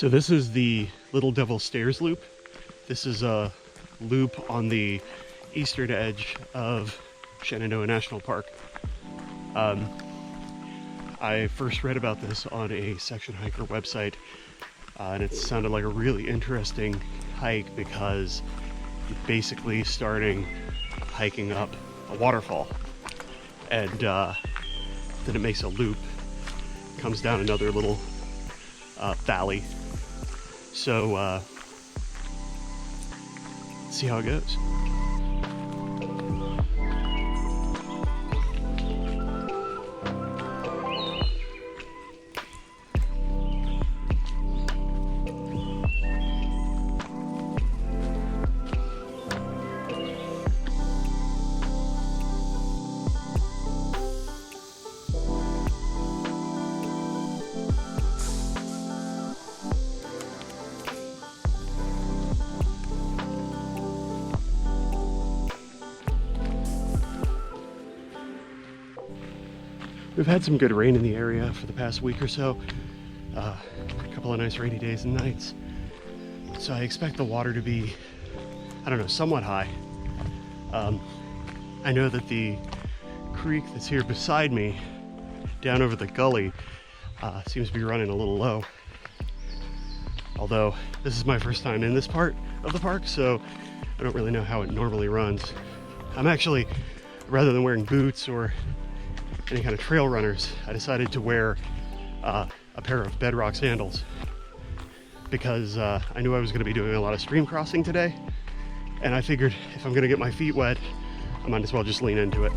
So this is the Little Devil Stairs loop. This is a loop on the eastern edge of Shenandoah National Park. I first read about this on a section hiker website, and it sounded like a really interesting hike because you're basically starting hiking up a waterfall, and then it makes a loop, comes down another little valley. So let's see how it goes. We've had some good rain in the area for the past week or so. A couple of nice rainy days and nights. So I expect the water to be, I don't know, somewhat high. I know that the creek that's here beside me, down over the gully, seems to be running a little low. Although this is my first time in this part of the park, so I don't really know how it normally runs. I'm actually, rather than wearing boots or any kind of trail runners, I decided to wear a pair of bedrock sandals because I knew I was going to be doing a lot of stream crossing today, and I figured if I'm going to get my feet wet, I might as well just lean into it.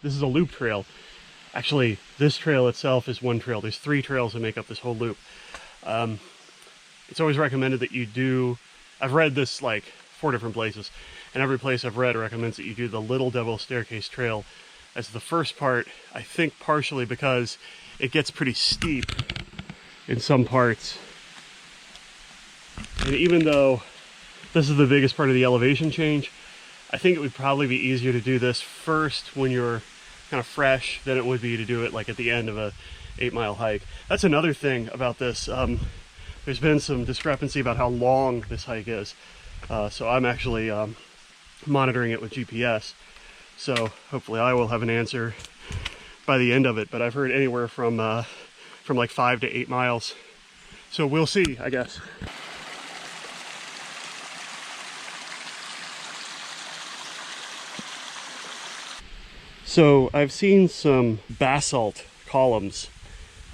This is a loop trail. Actually, this trail itself is one trail. There's 3 trails that make up this whole loop. It's always recommended that you do, I've read this like 4 different places, and every place I've read recommends that you do the Little Devil Staircase Trail as the first part. I think partially because it gets pretty steep in some parts. And even though this is the biggest part of the elevation change, I think it would probably be easier to do this first when you're kind of fresh than it would be to do it like at the end of a 8-mile hike. That's another thing about this. There's been some discrepancy about how long this hike is. So I'm actually monitoring it with GPS. So hopefully I will have an answer by the end of it. But I've heard anywhere from like 5 to 8 miles. So we'll see, I guess. So I've seen some basalt columns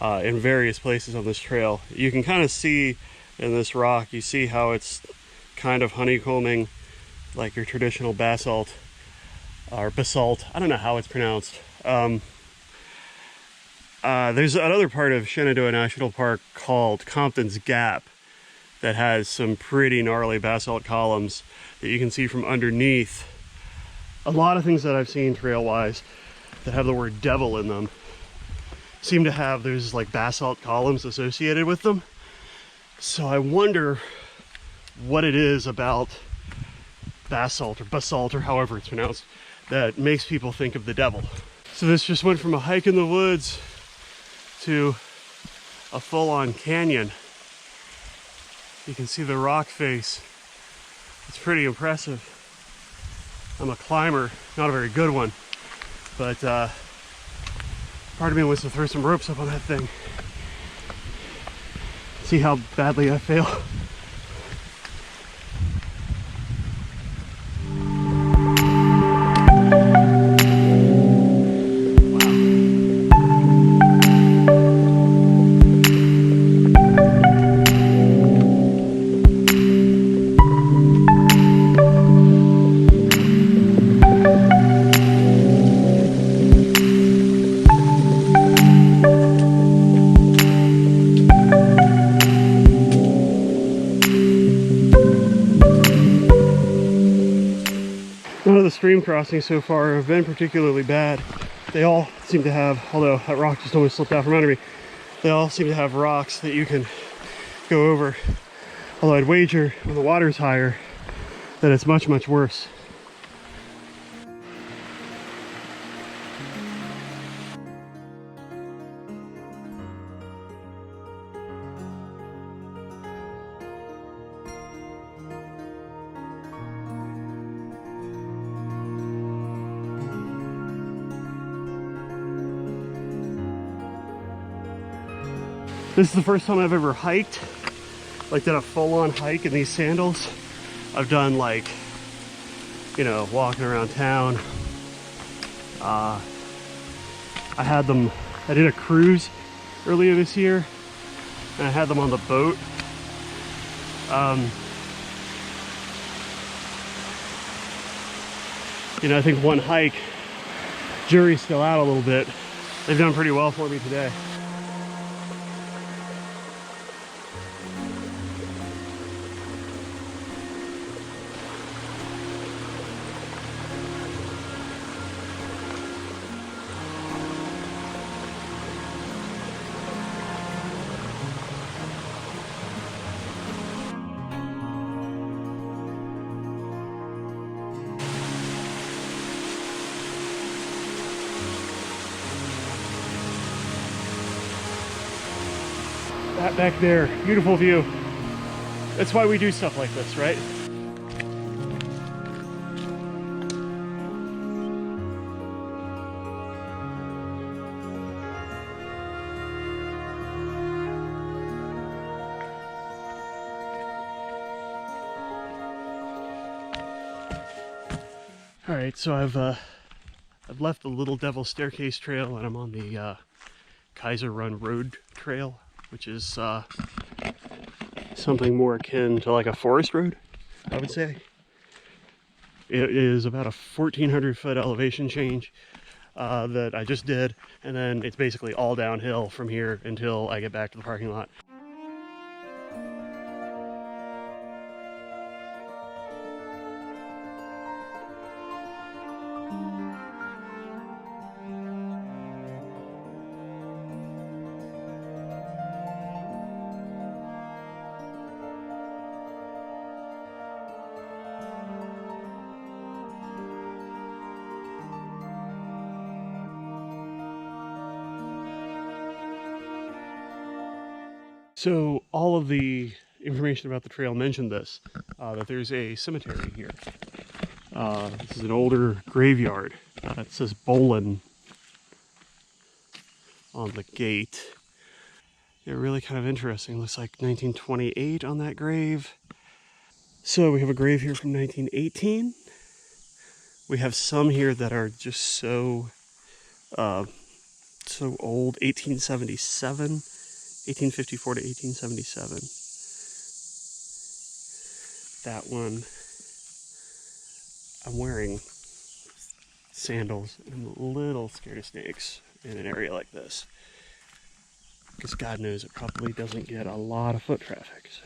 in various places on this trail. You can kind of see in this rock, you see how it's kind of honeycombing like your traditional basalt or basalt. I don't know how it's pronounced. There's another part of Shenandoah National Park called Compton's Gap that has some pretty gnarly basalt columns that you can see from underneath. A lot of things that I've seen trail-wise that have the word devil in them seem to have those like basalt columns associated with them. So I wonder what it is about basalt or however it's pronounced that makes people think of the devil. So this just went from a hike in the woods to a full-on canyon. You can see the rock face. It's pretty impressive. I'm a climber, not a very good one, but part of me wants to throw some ropes up on that thing. See how badly I fail. None of the stream crossings so far have been particularly bad. They all seem to have, although that rock just almost slipped out from under me, they all seem to have rocks that you can go over. Although I'd wager when the water's higher that it's much, much worse. This is the first time I've ever hiked, like did a full-on hike in these sandals. I've done like, you know, walking around town. I had them, I did a cruise earlier this year, and I had them on the boat. You know, I think one hike, jury's still out a little bit. They've done pretty well for me today. That back there, beautiful view. That's why we do stuff like this, right? All right, so I've left the Little Devil Staircase Trail and I'm on the Kaiser Run Road Trail, which is something more akin to like a forest road, I would say. It is about a 1,400 foot elevation change that I just did, and then it's basically all downhill from here until I get back to the parking lot. So all of the information about the trail mentioned this, that there's a cemetery here. This is an older graveyard. It says Bolin on the gate. They're really kind of interesting. Looks like 1928 on that grave. So we have a grave here from 1918. We have some here that are just so old. 1877. 1854 to 1877. That one, I'm wearing sandals and I'm a little scared of snakes in an area like this. Because God knows it probably doesn't get a lot of foot traffic. So,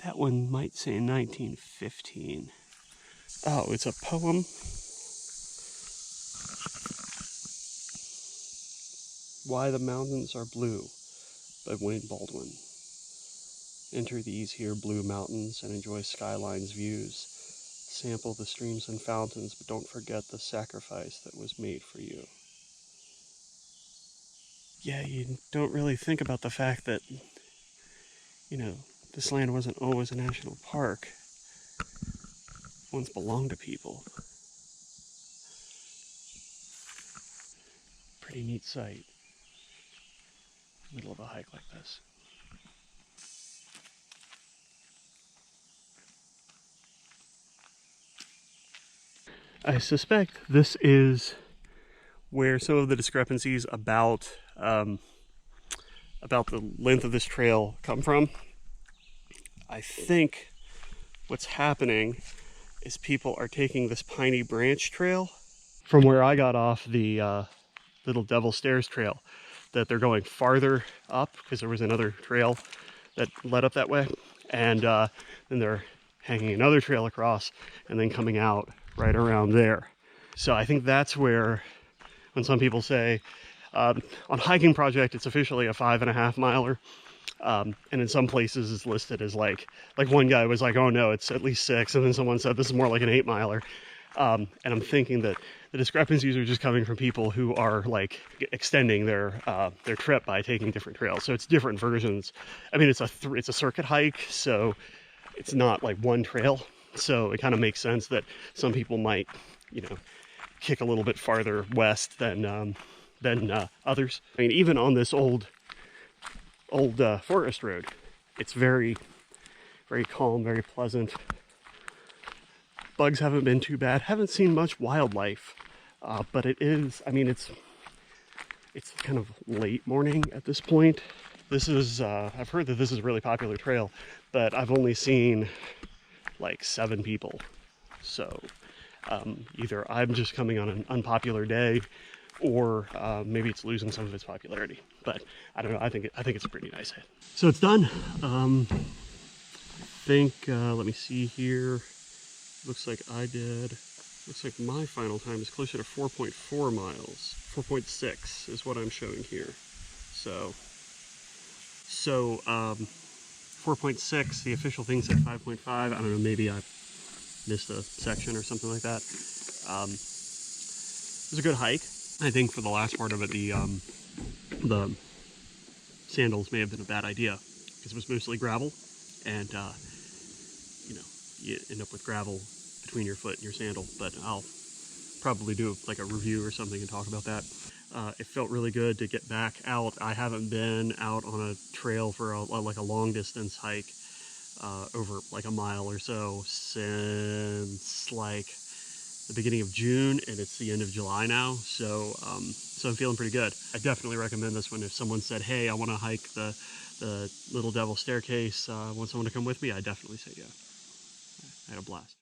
that one might say 1915. Oh, it's a poem. Why the Mountains Are Blue by Wayne Baldwin. Enter these here blue mountains and enjoy skylines views. Sample the streams and fountains, but don't forget the sacrifice that was made for you. Yeah, you don't really think about the fact that You know, this land wasn't always a national park. It once belonged to people. Pretty neat sight. Middle of a hike like this. I suspect this is where some of the discrepancies about the length of this trail come from. I think what's happening is people are taking this Piney Branch trail from where I got off the Little Devil Stairs trail, that they're going farther up because there was another trail that led up that way, and then they're hanging another trail across and then coming out right around there. So I think that's where, when some people say on Hiking Project it's officially a 5.5 miler, and in some places it's listed as like one guy was like, oh no, it's at least 6, and then someone said this is more like an 8 miler. And I'm thinking that the discrepancies are just coming from people who are like extending their trip by taking different trails. So it's different versions. I mean, it's a circuit hike, so it's not like one trail. So it kind of makes sense that some people might, you know, kick a little bit farther west than others. I mean, even on this old forest road, it's very, very calm, very pleasant. Bugs haven't been too bad. Haven't seen much wildlife, but it is, I mean, it's kind of late morning at this point. This is, I've heard that this is a really popular trail, but I've only seen like 7 people. So either I'm just coming on an unpopular day, or maybe it's losing some of its popularity. But I don't know. I think it's a pretty nice hit. So it's done. I think let me see here. Looks like my final time is closer to 4.4 miles. 4.6 is what I'm showing here. So 4.6. The official thing said 5.5. I don't know. Maybe I missed a section or something like that. It was a good hike. I think for the last part of it, the sandals may have been a bad idea because it was mostly gravel, and you know, you end up with gravel between your foot and your sandal. But I'll probably do like a review or something and talk about that. It felt really good to get back out. I haven't been out on a trail for like a long distance hike over like a mile or so since like the beginning of June, and it's the end of July now, so I'm feeling pretty good. I definitely recommend this one. If someone said, hey, I want to hike the Little Devil Staircase, want someone to come with me, I definitely say yeah. I had a blast.